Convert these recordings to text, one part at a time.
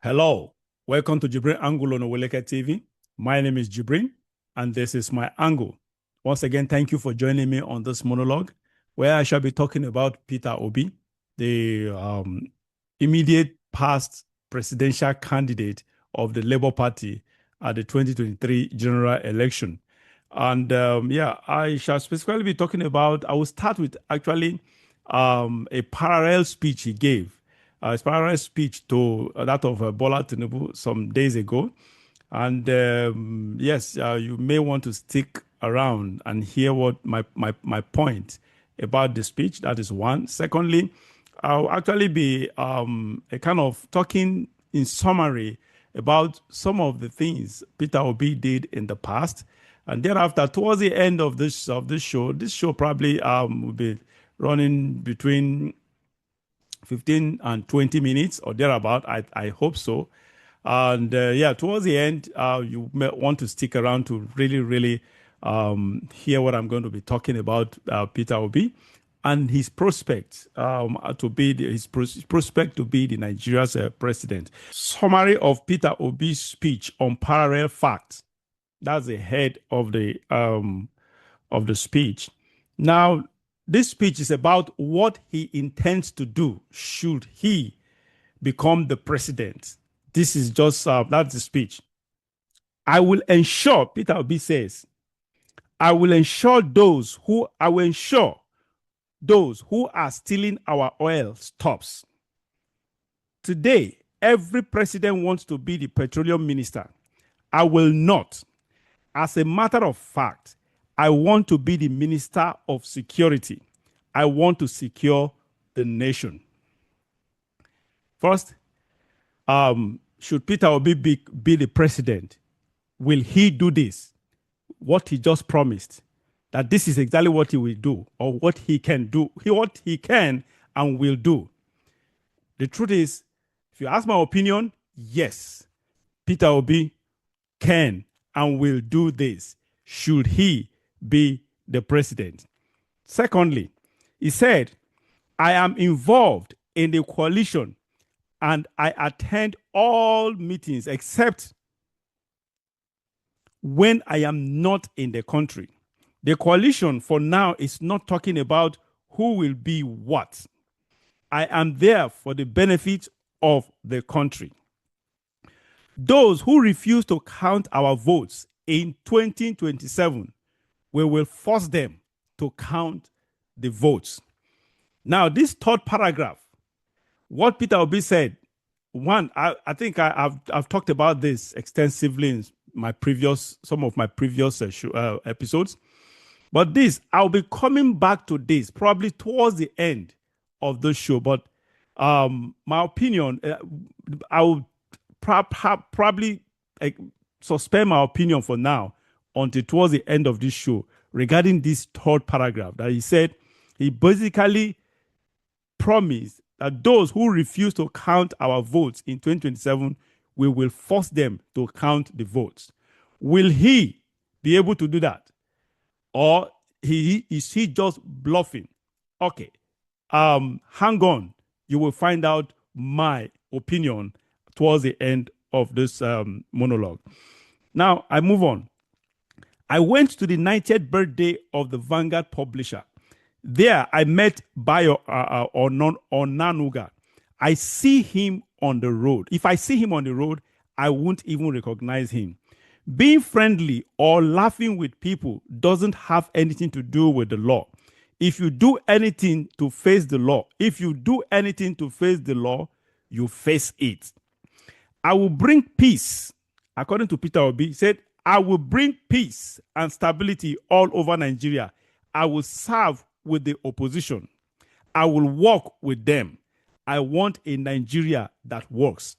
Hello, welcome to JIBRIN Angle on Oweleke TV. My name is JIBRIN, and this is my angle. Once again, thank you for joining me on this monologue, where I shall be talking about Peter Obi, the immediate past presidential candidate of the Labour Party at the 2023 general election. And I shall specifically be talking about, I will start with actually a parallel speech he gave. His parallel speech to that of Bola Tinubu some days ago. And you may want to stick around and hear what my point about the speech. That is one. Secondly, I'll actually be a kind of talking in summary about some of the things Peter Obi did in the past. And thereafter, towards the end of this show probably will be running between 15 and 20 minutes or thereabout. I hope so. And towards the end, you may want to stick around to really hear what I'm going to be talking about Peter Obi and his prospect to be the Nigeria's president. Summary of Peter Obi's speech on parallel facts. That's the head of the speech. Now, this speech is about what he intends to do should he become the president. This is just, that's the speech. I will ensure, Peter Obi says, I will ensure those who are stealing our oil stops. Today, every president wants to be the petroleum minister. I will not. As a matter of fact, I want to be the minister of security. I want to secure the nation. First, should Peter Obi be the president? Will he do this? What he just promised, that this is exactly what he will do, or what he can do, what he can and will do. The truth is, if you ask my opinion, yes, Peter Obi can and will do this, should he be the president. Secondly, he said, I am involved in the coalition and I attend all meetings except when I am not in the country. The coalition for now is not talking about who will be what. I am there for the benefit of the country. Those who refuse to count our votes in 2027, we will force them to count the votes. Now, this third paragraph, what Peter Obi said, one, I think I've talked about this extensively in some of my previous episodes. But this, I'll be coming back to this probably towards the end of the show. But my opinion, I will probably suspend my opinion for now until towards the end of this show regarding this third paragraph that he said. He basically promised that those who refuse to count our votes in 2027, we will force them to count the votes. Will he be able to do that? Or is he just bluffing? Okay. Hang on. You will find out my opinion towards the end of this monologue. Now, I move on. I went to the 90th birthday of the Vanguard publisher. There, I met Bayo Onanuga. I see him on the road. If I see him on the road, I won't even recognize him. Being friendly or laughing with people doesn't have anything to do with the law. If you do anything to face the law, you face it. I will bring peace. According to Peter Obi, he said, I will bring peace and stability all over Nigeria. I will serve with the opposition. I will work with them. I want a Nigeria that works.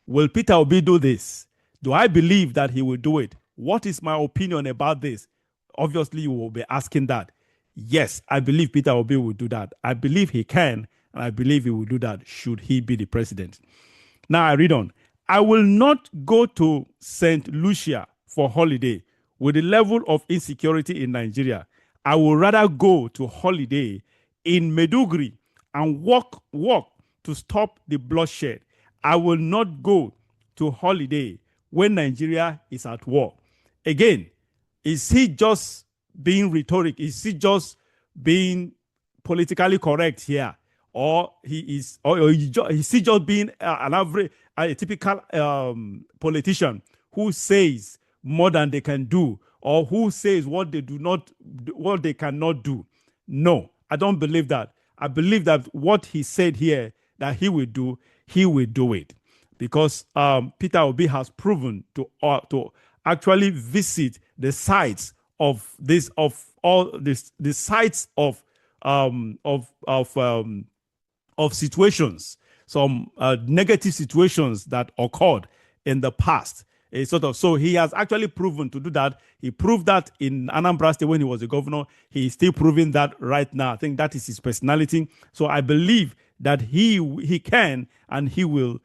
Will Peter Obi do this? Do I believe that he will do it? What is my opinion about this? Obviously, you will be asking that. Yes, I believe Peter Obi will do that. I believe he can, and I believe he will do that should he be the president. Now I read on. I will not go to St. Lucia for holiday with the level of insecurity in Nigeria. I will rather go to holiday in Maiduguri and work to stop the bloodshed. I will not go to holiday when Nigeria is at war? Again, is he just being rhetoric? Is he just being politically correct here? Or is he just being an average, a typical politician who says more than they can do, or who says what they cannot do? No, I don't believe that. I believe that what he said here that he will do it, because Peter Obi has proven to actually visit the sites of the sites of situations, some negative situations that occurred in the past. So he has actually proven to do that. He proved that in Anambra State when he was a governor. He is still proving that right now. I think that is his personality. So I believe that he can and he will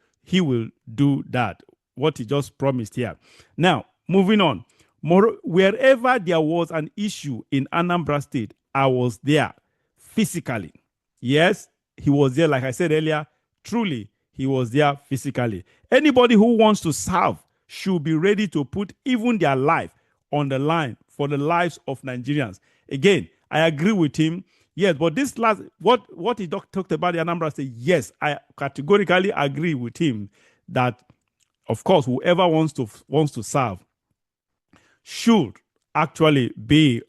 do that, what he just promised here. Now, moving on. Wherever there was an issue in Anambra State, I was there physically. Yes, he was there, like I said earlier. Truly, he was there physically. Anybody who wants to serve should be ready to put even their life on the line for the lives of Nigerians. Again, I agree with him. Yes, but this last, what he talked about the Anambra State, yes, I categorically agree with him that, of course, whoever wants to serve should actually be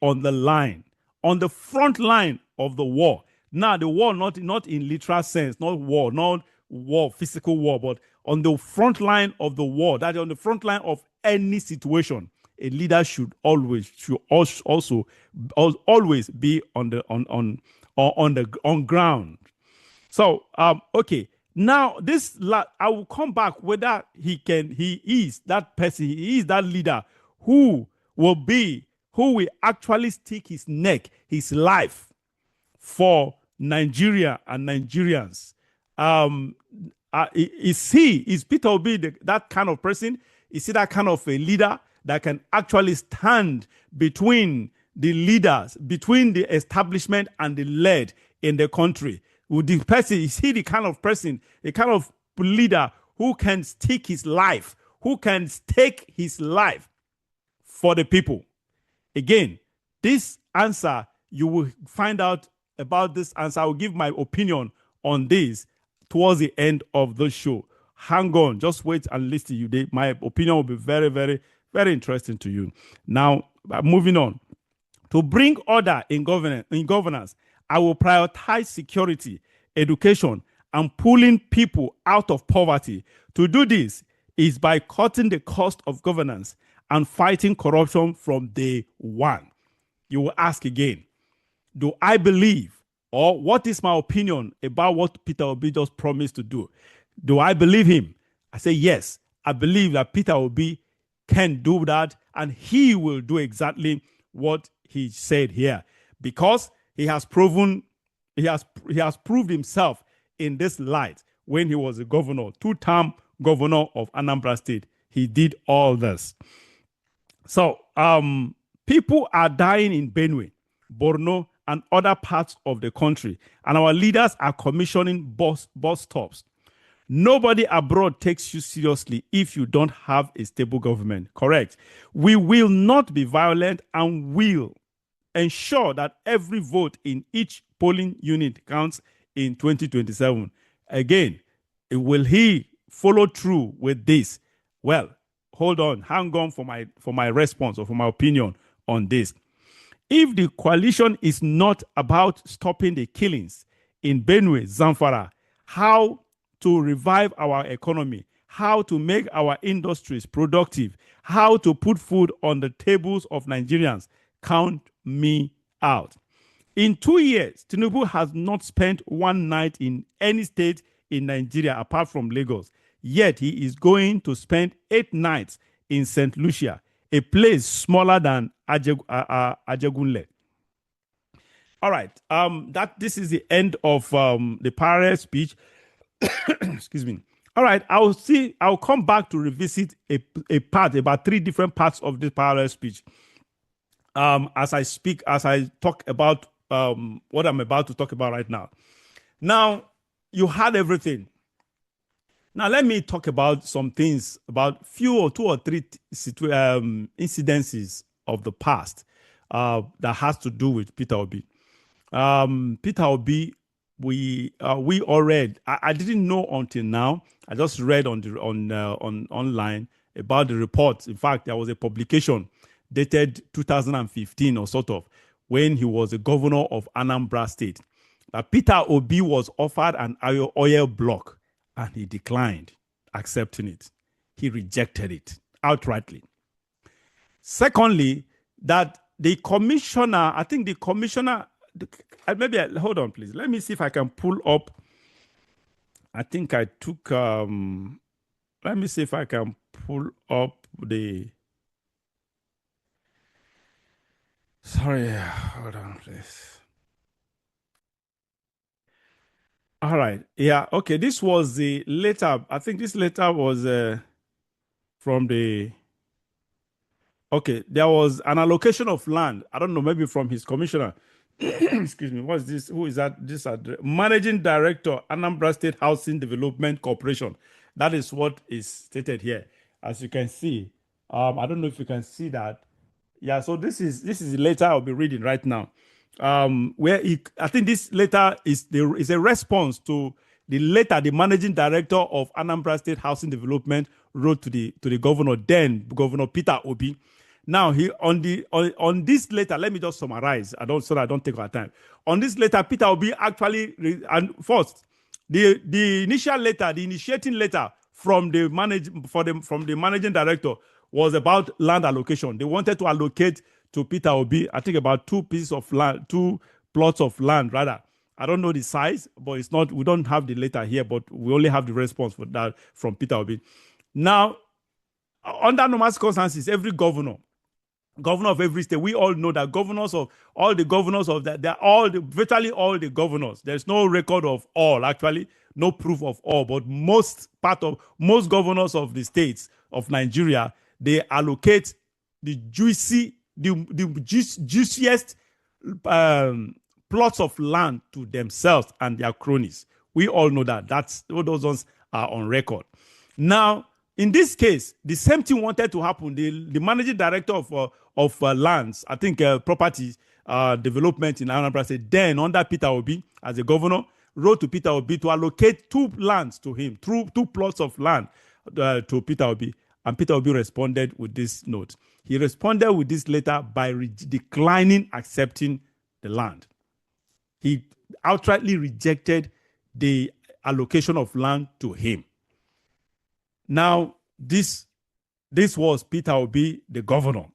on the line, on the front line of the war. Now, the war, not in literal sense, not war, physical war, but on the front line of the war, that is on the front line of any situation. A leader should always be on ground. So, okay. Now, I will come back whether he is that person, he is that leader who will actually stick his neck, his life for Nigeria and Nigerians. Is Peter Obi that kind of person? Is he that kind of a leader that can actually stand between the leaders, between the establishment and the led in the country? Is he the kind of person, the kind of leader who can stake his life, who can stake his life for the people? Again, this answer, you will find out about this answer. I will give my opinion on this towards the end of the show. Hang on, just wait and listen to you. My opinion will be very, very, very interesting to you. Now, moving on. To bring order in governance, I will prioritize security, education, and pulling people out of poverty. To do this is by cutting the cost of governance and fighting corruption from day one. You will ask again, do I believe, or what is my opinion about what Peter Obi just promised to do? Do I believe him? I say yes. I believe that Peter Obi can do that, and he will do exactly what he said here, because he has proved himself in this light when he was a governor, two-term governor of Anambra State. He did all this. So people are dying in Benue, Borno, and other parts of the country, and our leaders are commissioning bus stops. Nobody abroad takes you seriously if you don't have a stable government. Correct. We will not be violent and will ensure that every vote in each polling unit counts in 2027. Again, will he follow through with this? Well, hold on, hang on for my response or for my opinion on this. If the coalition is not about stopping the killings in Benue, Zamfara, how to revive our economy, how to make our industries productive, how to put food on the tables of Nigerians, count me out. In 2 years, Tinubu has not spent one night in any state in Nigeria apart from Lagos. Yet he is going to spend 8 nights in St. Lucia, a place smaller than Ajegunle. All right. This is the end of the parallel speech. Excuse me. All right. I'll come back to revisit a part, about 3 different parts of this parallel speech. As I talk about what I'm about to talk about right now. Now, you had everything. Now, let me talk about some things, about few or two or three incidences of the past that has to do with Peter Obi. Peter Obi, we all read. I didn't know until now. I just read on online about the report. In fact, there was a publication dated 2015 or sort of, when he was the governor of Anambra State, that Peter Obi was offered an oil block and he declined accepting it. He rejected it outrightly. Secondly, that the commissioner, I think the commissioner, hold on, please. Let me see if I can pull up. I think I took, let me see if I can pull up sorry, hold on, please. All right. Yeah. Okay. This was the letter. I think this letter was from the. Okay. There was an allocation of land. I don't know, maybe from his commissioner. Excuse me. What's this? Who is that? This address. Managing Director, Anambra State Housing Development Corporation. That is what is stated here. As you can see, I don't know if you can see that. Yeah. So this is the letter I'll be reading right now. I think this letter is a response to the letter the managing director of Anambra State Housing Development wrote to the governor, then Governor Peter Obi. Now, on this letter, let me just summarize. So that I don't take our time. On this letter, Peter Obi actually, and first, the initial letter, the initiating letter from the managing director was about land allocation. They wanted to allocate to Peter Obi, I think about two plots of land, rather. I don't know the size, but it's not, we don't have the letter here, but we only have the response for that from Peter Obi. Now, under normal circumstances, every governor of every state, we all know that virtually all the governors, there's no record of all, actually, no proof of all, but most governors of the states of Nigeria, they allocate the juiciest plots of land to themselves and their cronies. We all know that. Those ones are on record. Now, in this case, the same thing wanted to happen. The managing director of lands, I think property development in Anambra State, then under Peter Obi as a governor, wrote to Peter Obi to allocate two lands to him, two plots of land to Peter Obi. And Peter Obi responded with this note. He responded with this letter by declining accepting the land. He outrightly rejected the allocation of land to him. Now, this was Peter Obi, the governor.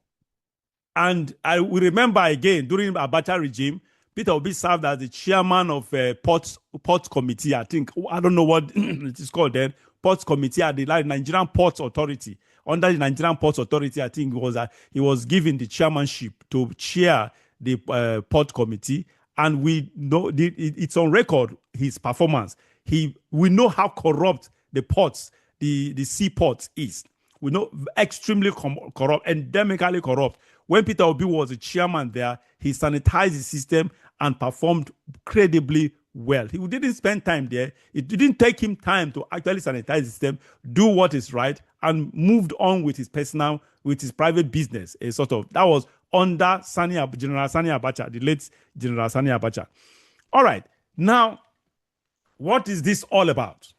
And I will remember again, during Abacha regime, Peter Obi served as the chairman of Ports Committee. I don't know what it is called then. Ports Committee at the Nigerian Ports Authority. Under the Nigerian Ports Authority, I think he was given the chairmanship to chair the Port Committee. And we know it's on record, his performance. We know how corrupt the ports, the seaports is. We know extremely corrupt, endemically corrupt. When Peter Obi was the chairman there, he sanitized the system and performed credibly well. He didn't spend time there. It didn't take him time to actually sanitize the system, do what is right, and moved on with his private business. That was under General Sani Abacha, the late General Sani Abacha. All right. Now, what is this all about?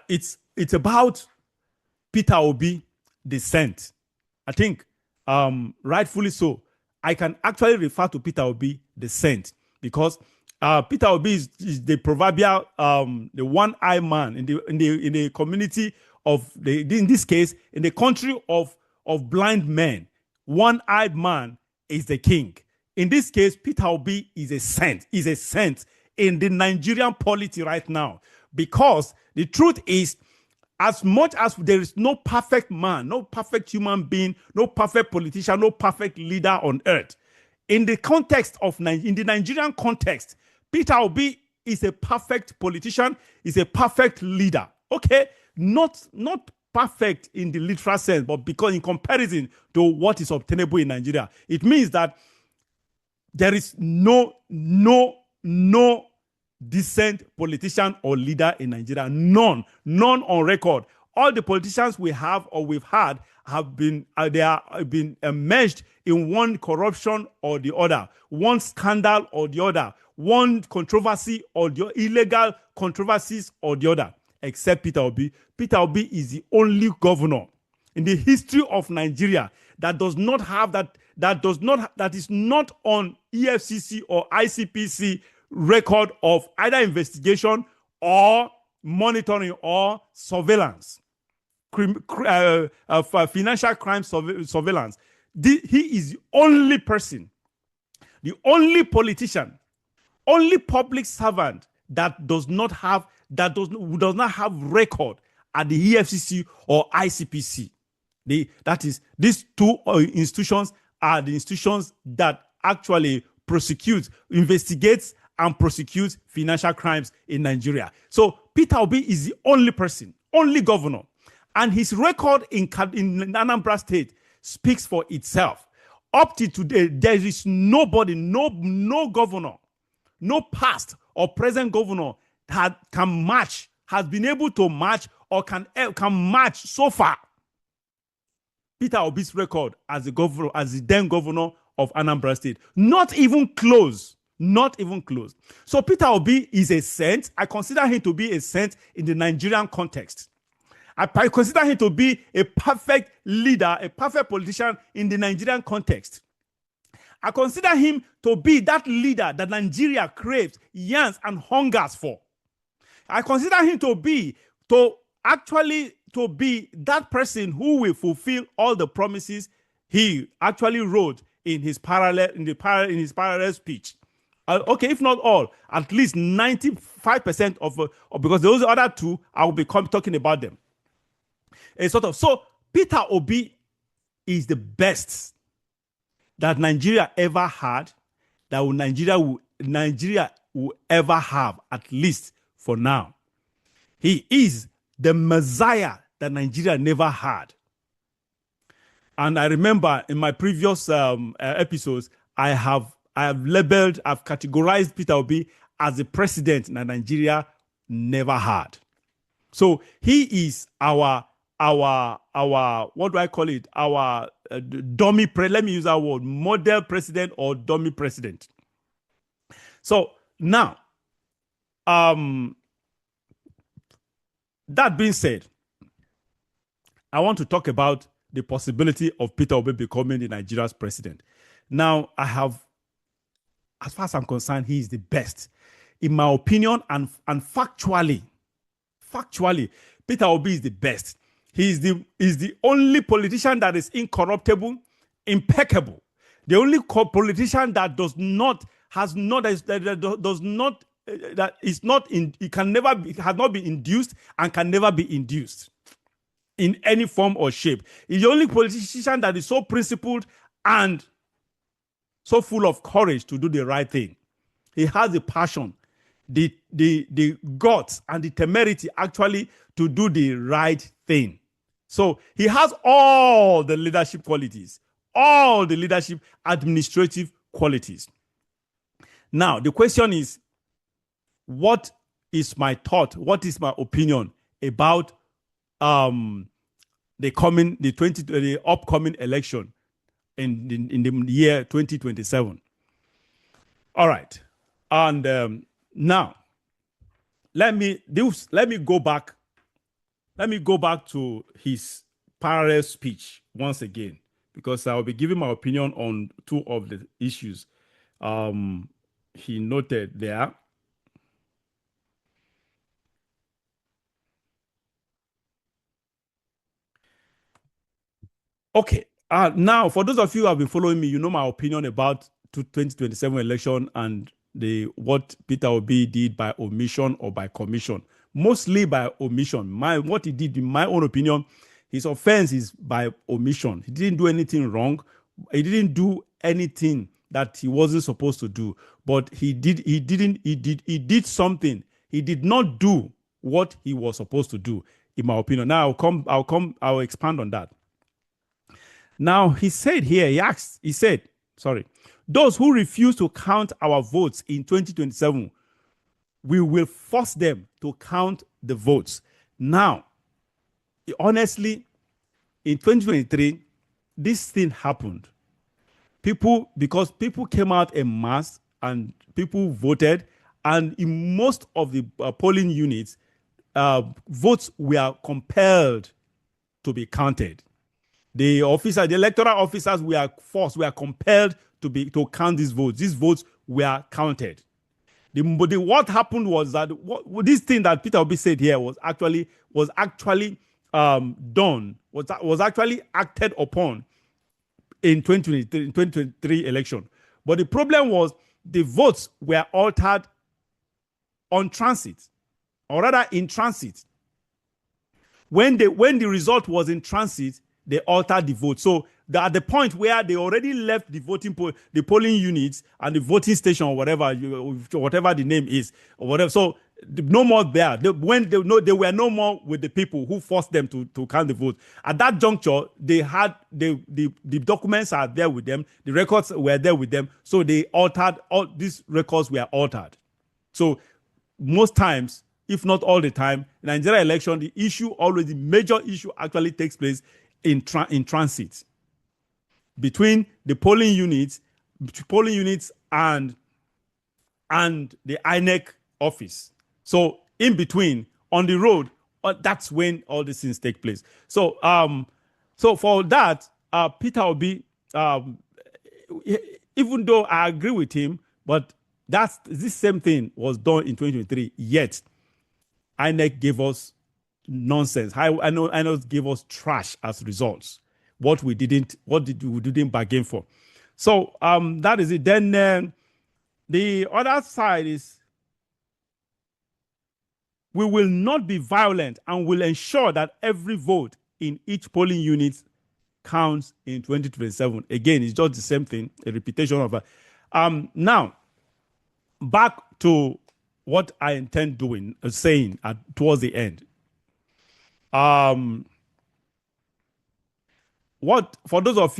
It's about Peter Obi dissent. I think, rightfully so, I can actually refer to Peter Obi dissent because Peter Obi is the proverbial the one-eyed man in the community in this case, in the country of blind men. One-eyed man is the king. In this case, Peter Obi is a saint in the Nigerian polity right now. Because the truth is, as much as there is no perfect man, no perfect human being, no perfect politician, no perfect leader on earth, in the Nigerian context, Peter Obi is a perfect politician, is a perfect leader. Okay? Not perfect in the literal sense, but because in comparison to what is obtainable in Nigeria, it means that there is no decent politician or leader in Nigeria. None on record. All the politicians we have or we've had have been immersed in one corruption or the other, one scandal or the other, one controversy or the illegal controversies or the other, except Peter Obi. Peter Obi is the only governor in the history of Nigeria that does not have that is not on EFCC or ICPC record of either investigation or monitoring or surveillance, financial crime surveillance. He is the only person, the only politician, only public servant that does not have record at the EFCC or ICPC. These two institutions are the institutions that actually investigates and prosecutes financial crimes in Nigeria. So Peter Obi is the only person, only governor, and his record in Anambra State speaks for itself. Up to today, there is nobody, no governor, no past or present governor has been able to match or can match so far Peter Obi's record as the then governor of Anambra State. Not even close. Not even close. So Peter Obi is a saint. I consider him to be a saint in the Nigerian context. I consider him to be a perfect leader, a perfect politician in the Nigerian context. I consider him to be that leader that Nigeria craves, yearns, and hungers for. I consider him to be that person who will fulfill all the promises he actually wrote in his parallel speech. Okay, if not all, at least 95% of because those other two, I will be talking about them. So Peter Obi is the best that Nigeria ever had, that Nigeria will ever have, at least for now. He is the Messiah that Nigeria never had. And I remember in my previous episodes, I've categorized Peter Obi as the president that Nigeria never had. So he is our what do I call it? Our dummy let me use that word, model president or dummy president. So now, that being said, I want to talk about the possibility of Peter Obi becoming the Nigeria's president. Now, as far as I'm concerned, he is the best. In my opinion, and factually, Peter Obi is the best. He is the only politician that is incorruptible, impeccable. The only politician that has not been induced and can never be induced in any form or shape. He's the only politician that is so principled and so full of courage to do the right thing. He has the passion, the guts, and the temerity actually to do the right thing. So he has all the leadership qualities, all the leadership administrative qualities. Now, the question is, what is my thought? What is my opinion about the upcoming election in the year 2027? All right, and now let me go back. Let me go back to his parallel speech once again, because I will be giving my opinion on two of the issues he noted there. Okay. Now, for those of you who have been following me, you know my opinion about 2027 election and what Peter Obi did by omission or by commission. Mostly by omission. What he did, in my own opinion, his offense is by omission. He didn't do anything wrong. He didn't do anything that he wasn't supposed to do. But he did something. He did not do what he was supposed to do, in my opinion. Now I'll expand on that. Now he said, those who refuse to count our votes in 2027 we will force them to count the votes. Now, honestly, in 2023, this thing happened. Because people came out en masse and people voted, and in most of the polling units, votes were compelled to be counted. The electoral officers were compelled to count these votes. These votes were counted. What happened was that this thing that Peter Obi said here was actually done, was actually acted upon in 2023 election. But the problem was the votes were altered on transit, or rather in transit. When the result was in transit, they altered the vote. So at the point where they already left the the polling units and the voting station, or whatever the name is, or whatever. So no more there. They were no more with the people who forced them to count the vote. At that juncture, they had the documents are there with them. The records were there with them. So they altered, all these records were altered. So most times, if not all the time, in Nigeria election, the major issue actually takes place in transit between the polling units and the INEC office. So in between, on the road, that's when all these things take place. So for that, Peter Obi, even though I agree with him, but this same thing was done in 2023. Yet INEC gave us nonsense. INEC gave us trash as results. What we didn't bargain for. So that is it. Then the other side is, we will not be violent and will ensure that every vote in each polling unit counts in 2027. Again, it's just the same thing, a repetition of it. Now, back to what I intend saying towards the end. For those of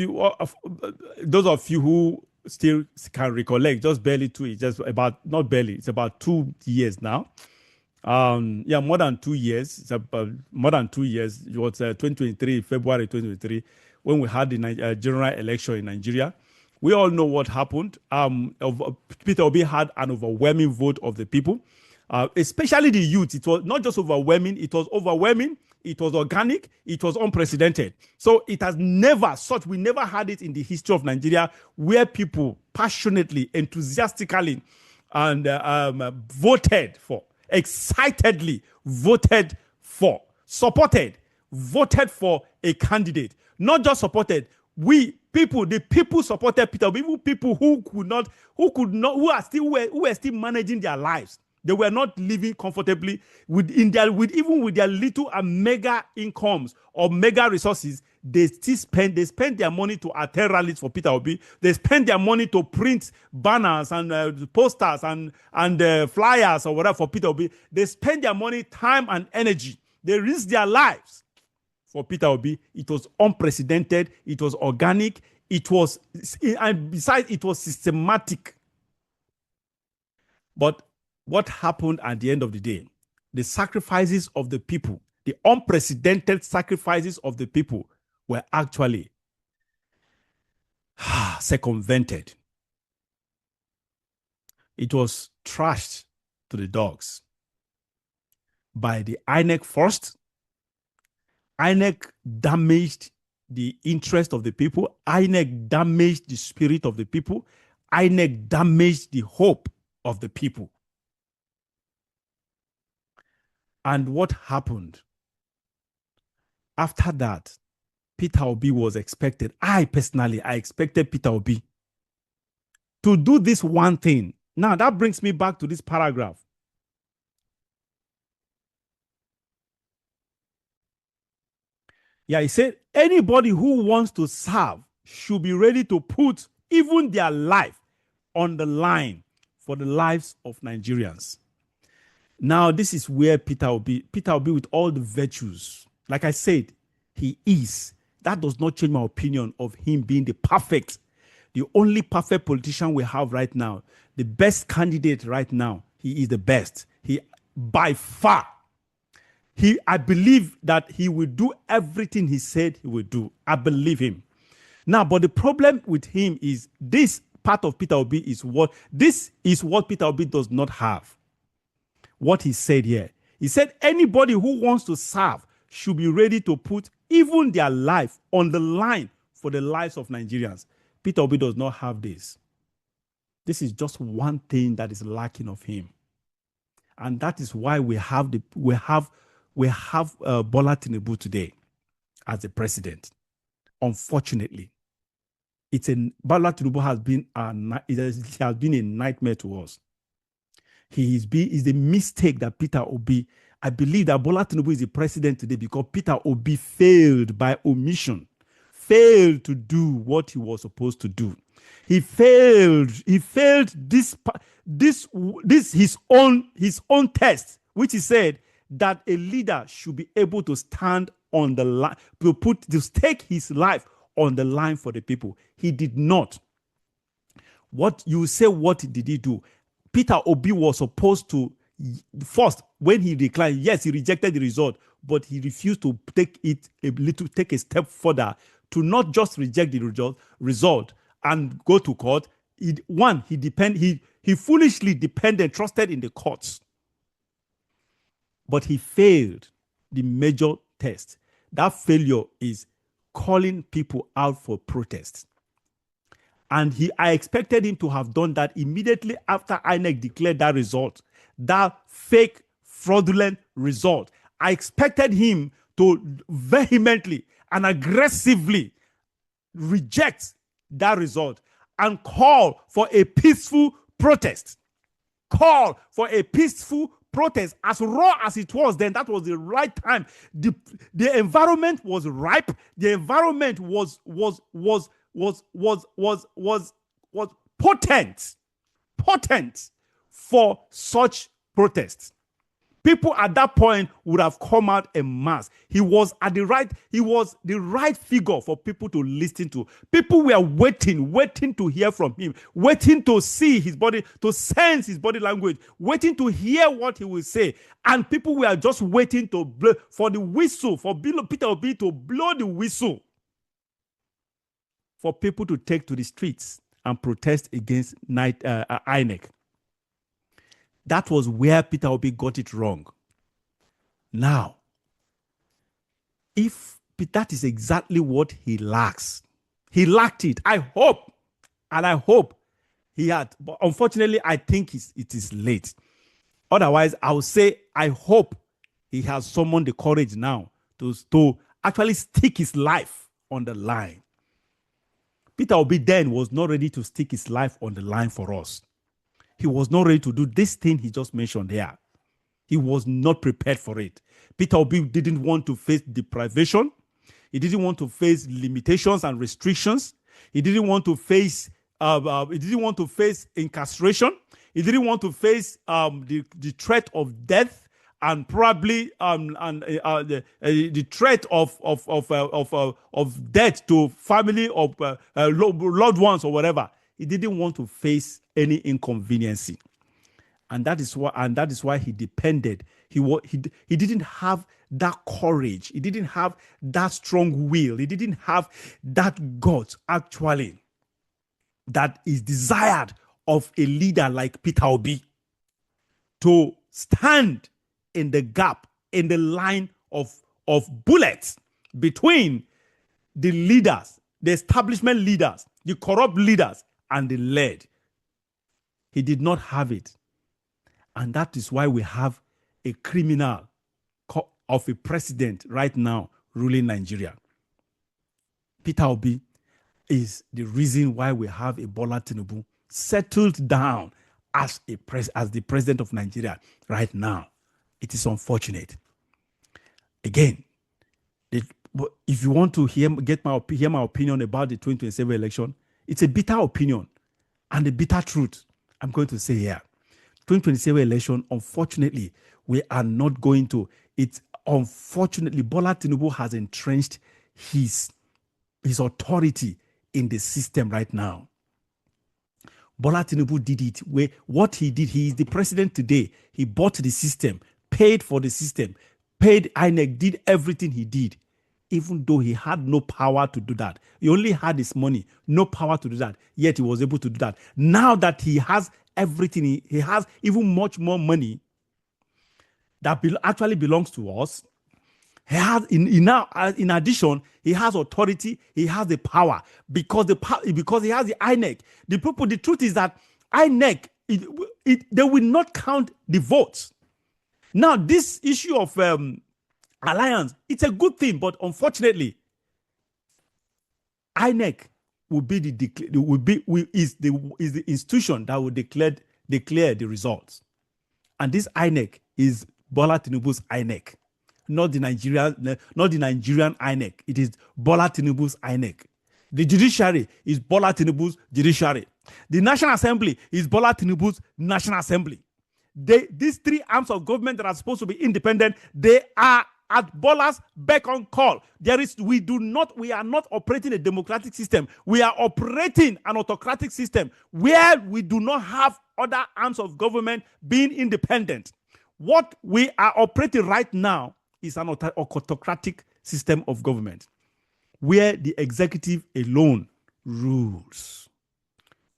you who still can recollect, just barely it's about 2 years now. More than 2 years. It's about more than 2 years. It was 2023, February 2023, when we had the general election in Nigeria. We all know what happened. Peter Obi had an overwhelming vote of the people, especially the youth. It was not just overwhelming, it was overwhelming, it was organic, it was unprecedented. So we never had it in the history of Nigeria, where people passionately, enthusiastically, and excitedly voted for a candidate. Not just supported. The people supported Peter Obi. Even people who were still managing their lives. They were not living comfortably even with their little and mega incomes or mega resources. They spend their money to attend rallies for Peter Obi. They spend their money to print banners and posters and flyers or whatever for Peter Obi. They spend their money, time, and energy. They risk their lives for Peter Obi. It was unprecedented. It was organic. And besides, it was systematic. But what happened at the end of the day? The sacrifices of the people, the unprecedented sacrifices of the people, were actually circumvented. It was trashed to the dogs by the INEC first. INEC damaged the interest of the people. INEC damaged the spirit of the people. INEC damaged the hope of the people. And what happened? After that, Peter Obi was expected. I expected Peter Obi to do this one thing. Now, that brings me back to this paragraph. He said, anybody who wants to serve should be ready to put even their life on the line for the lives of Nigerians. Now, this is where Peter Obi with all the virtues, like I said, he is. That does not change my opinion of him being the only perfect politician we have right now, the best candidate right now. He is the best. by far, I believe that he will do everything he said he will do. I believe him. Now, but the problem with him is this part of Peter Obi is what Peter Obi does not have. What he said here. He said anybody who wants to serve should be ready to put even their life on the line for the lives of Nigerians. Peter Obi does not have this. This is just one thing that is lacking of him. And that is why we have Bola Tinubu today as the president. Unfortunately, Bola Tinubu has been a nightmare to us. Is the mistake that Peter Obi, I believe that Bola Tinubu is the president today because Peter Obi failed by omission, failed to do what he was supposed to do. He failed his own test, which he said that a leader should be able to stand on the line, to stake his life on the line for the people. He did not. What you say, what did he do? Peter Obi was supposed to, first, when he declined, yes, he rejected the result, but he refused to take a step further to not just reject the result and go to court. He foolishly trusted in the courts. But he failed the major test. That failure is calling people out for protests. And I expected him to have done that immediately after INEC declared that result, that fake, fraudulent result. I expected him to vehemently and aggressively reject that result and call for a peaceful protest. Call for a peaceful protest. As raw as it was then, that was the right time. The environment was ripe. The environment was potent for such protests. People at that point would have come out en masse. He was the right figure for people to listen to. People were waiting to hear from him, waiting to see his body, to sense his body language, waiting to hear what he will say. And people were just waiting for the whistle, for Peter Obi to blow the whistle, for people to take to the streets and protest against INEC. That was where Peter Obi got it wrong. Now, if that is exactly what he lacks, he lacked it. I hope he had. But unfortunately, I think it is late. Otherwise, I would say I hope he has summoned the courage now to actually stick his life on the line. Peter Obi then was not ready to stick his life on the line for us. He was not ready to do this thing he just mentioned here. He was not prepared for it. Peter Obi didn't want to face deprivation. He didn't want to face limitations and restrictions. He didn't want to face incarceration. He didn't want to face the threat of death and probably the threat of death to family of loved ones or whatever. He didn't want to face any inconvenience, and that is why he depended. He didn't have that courage. He didn't have that strong will. He didn't have that guts actually that is desired of a leader like Peter Obi to stand in the gap, in the line of bullets between the leaders, the establishment leaders, the corrupt leaders, and the led. He did not have it. And that is why we have a criminal of a president right now ruling Nigeria. Peter Obi is the reason why we have a Bola Tinubu settled down as the president of Nigeria right now. It is unfortunate. Again, if you want to hear my opinion about the 2027 election, it's a bitter opinion and a bitter truth I'm going to say here. 2027 election, unfortunately, we are not going to. It's unfortunately, Bola Tinubu has entrenched his authority in the system right now. Bola Tinubu did it. What he did, he is the president today. He bought the system, paid for the system, paid INEC, did everything he did, even though he had no power to do that. He only had his money, no power to do that, yet he was able to do that. Now that he has everything, he has even much more money that actually belongs to us. He has in addition, he has authority, he has the power because he has the INEC. The truth is that INEC, they will not count the votes. Now, this issue of alliance, it's a good thing, but unfortunately, INEC will be is the institution that will declare the results, and this INEC is Bola Tinubu's INEC. Not the Nigerian INEC. It is Bola Tinubu's INEC. The judiciary is Bola Tinubu's judiciary. The National Assembly is Bola Tinubu's National Assembly. These three arms of government that are supposed to be independent, they are at Bola's beck and call. We are not operating a democratic system. We are operating an autocratic system where we do not have other arms of government being independent. What we are operating right now is an autocratic system of government where the executive alone rules,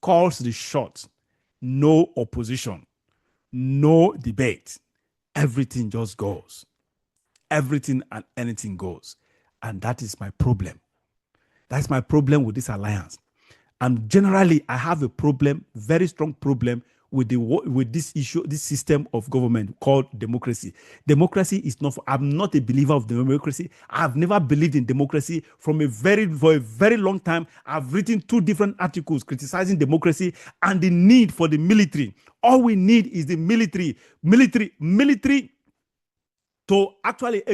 calls the shots, no opposition, no debate. Everything just goes. Everything and anything goes. And that is my problem. That's my problem with this alliance. And generally, I have a problem, very strong problem, with this issue, this system of government called democracy. Democracy is not. I'm not a believer of democracy. I've never believed in democracy for a very long time. I've written 2 different articles criticizing democracy and the need for the military. All we need is the military to actually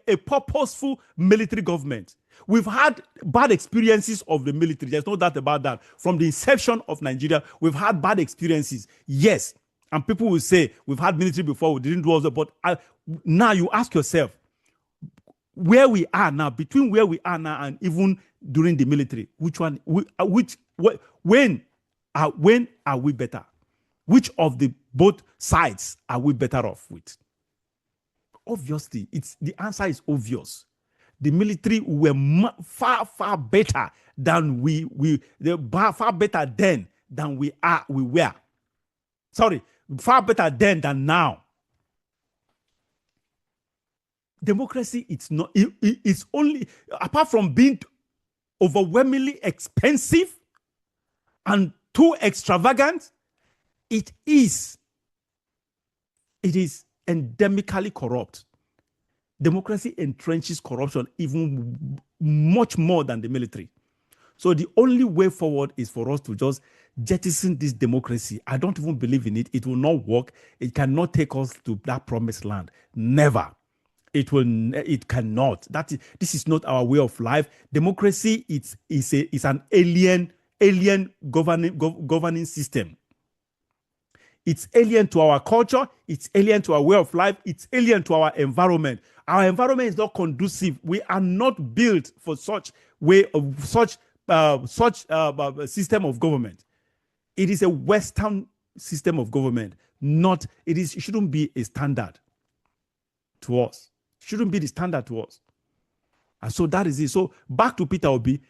a purposeful military government. We've had bad experiences of the military. There's no doubt about that. From the inception of Nigeria, we've had bad experiences. Yes. And people will say, we've had military before, we didn't do all that. But now you ask yourself, where we are now, between where we are now and even during the military, when are we better? Which of the both sides are we better off with? Obviously, the answer is obvious. The military were far better than far better then than we were. Sorry, far better then than now. Democracy, it's only, apart from being overwhelmingly expensive and too extravagant, it is endemically corrupt. Democracy entrenches corruption even much more than the military. So the only way forward is for us to just jettison this democracy. I don't even believe in it. It will not work. It cannot take us to that promised land. Never. It cannot. This is not our way of life. Democracy is an alien governing system. It's alien to our culture. It's alien to our way of life. It's alien to our environment. Our environment is not conducive. We are not built for such system of government. It is a Western system of government. It shouldn't be a standard to us. It shouldn't be the standard to us. And so that is it. So back to Peter Obi.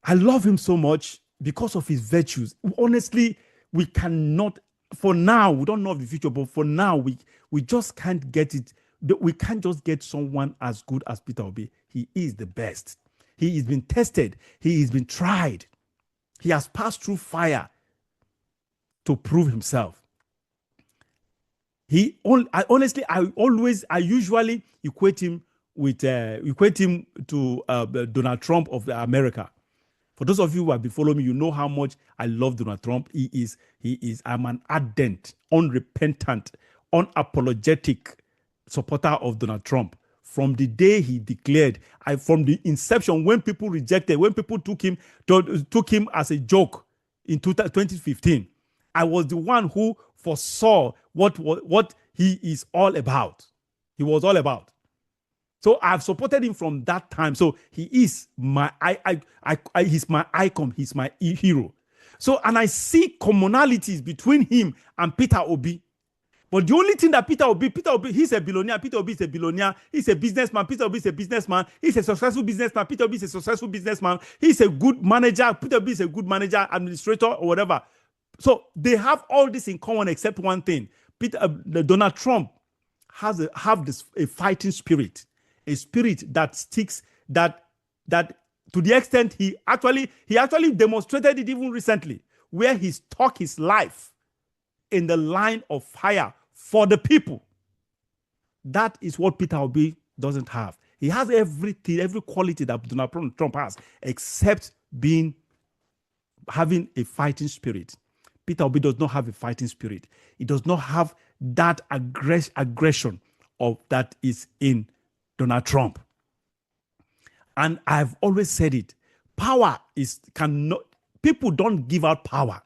I love him so much because of his virtues. Honestly, we cannot. For now, we don't know of the future, but for now, we just can't get it. We can't just get someone as good as Peter Obi. He is the best. He has been tested. He has been tried. He has passed through fire to prove himself. I usually equate him to Donald Trump of America. For those of you who have been following me, you know how much I love Donald Trump. I'm an ardent, unrepentant, unapologetic supporter of Donald Trump. From the day he declared, from the inception, when people rejected, when people took him as a joke in 2015, I was the one who foresaw what he is all about. He was all about. So I've supported him from that time. So he is he's my icon. He's my hero. So, and I see commonalities between him and Peter Obi. But the only thing that Peter Obi, he's a billionaire. Peter Obi is a billionaire. He's a businessman. Peter Obi is a businessman. He's a successful businessman. Peter Obi is a successful businessman. He's a good manager. Peter Obi is a good manager, administrator, or whatever. So they have all this in common except one thing. Donald Trump have a fighting spirit, a spirit that sticks, that to the extent he actually demonstrated it even recently, where he stuck his life in the line of fire for the people. That is what Peter Obi doesn't have. He has everything, every quality that Donald Trump has, except having a fighting spirit. Peter Obi does not have a fighting spirit. He does not have that aggression that is in Donald Trump. And I've always said it. People don't give out power,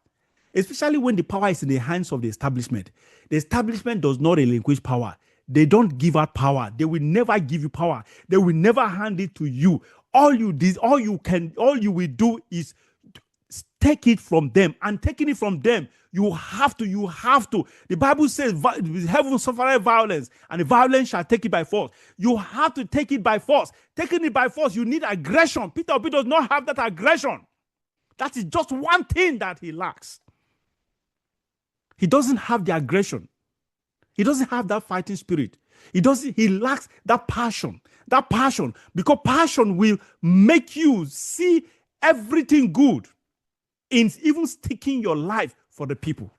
especially when the power is in the hands of the establishment. The establishment does not relinquish power. They don't give out power. They will never give you power. They will never hand it to you. All you will do is take it from them. And taking it from them, you have to. The Bible says, heaven suffereth violence, and the violence shall take it by force. You have to take it by force. Taking it by force, you need aggression. Peter Obi does not have that aggression. That is just one thing that he lacks. He doesn't have the aggression. He doesn't have that fighting spirit. He lacks that passion. Because passion will make you see everything good in even sticking your life for the people.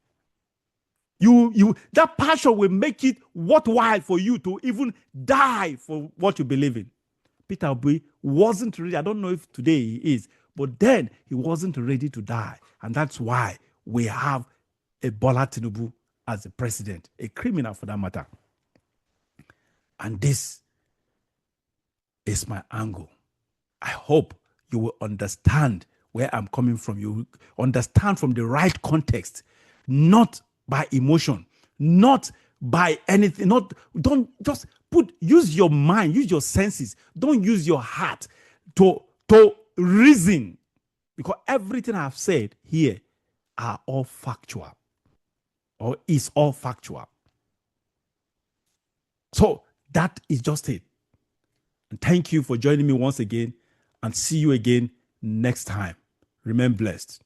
That passion will make it worthwhile for you to even die for what you believe in. Peter Obi wasn't ready. I don't know if today he is, but then he wasn't ready to die. And that's why we have a Bola Tinubu as the president, a criminal for that matter. And this is my angle. I hope you will understand where I'm coming from. You will understand from the right context, not by emotion, not by anything. Don't just use your mind, use your senses. Don't use your heart to reason, because everything I've said here are all factual, or is all factual. So that is just it. And thank you for joining me once again, and see you again next time. Remain blessed.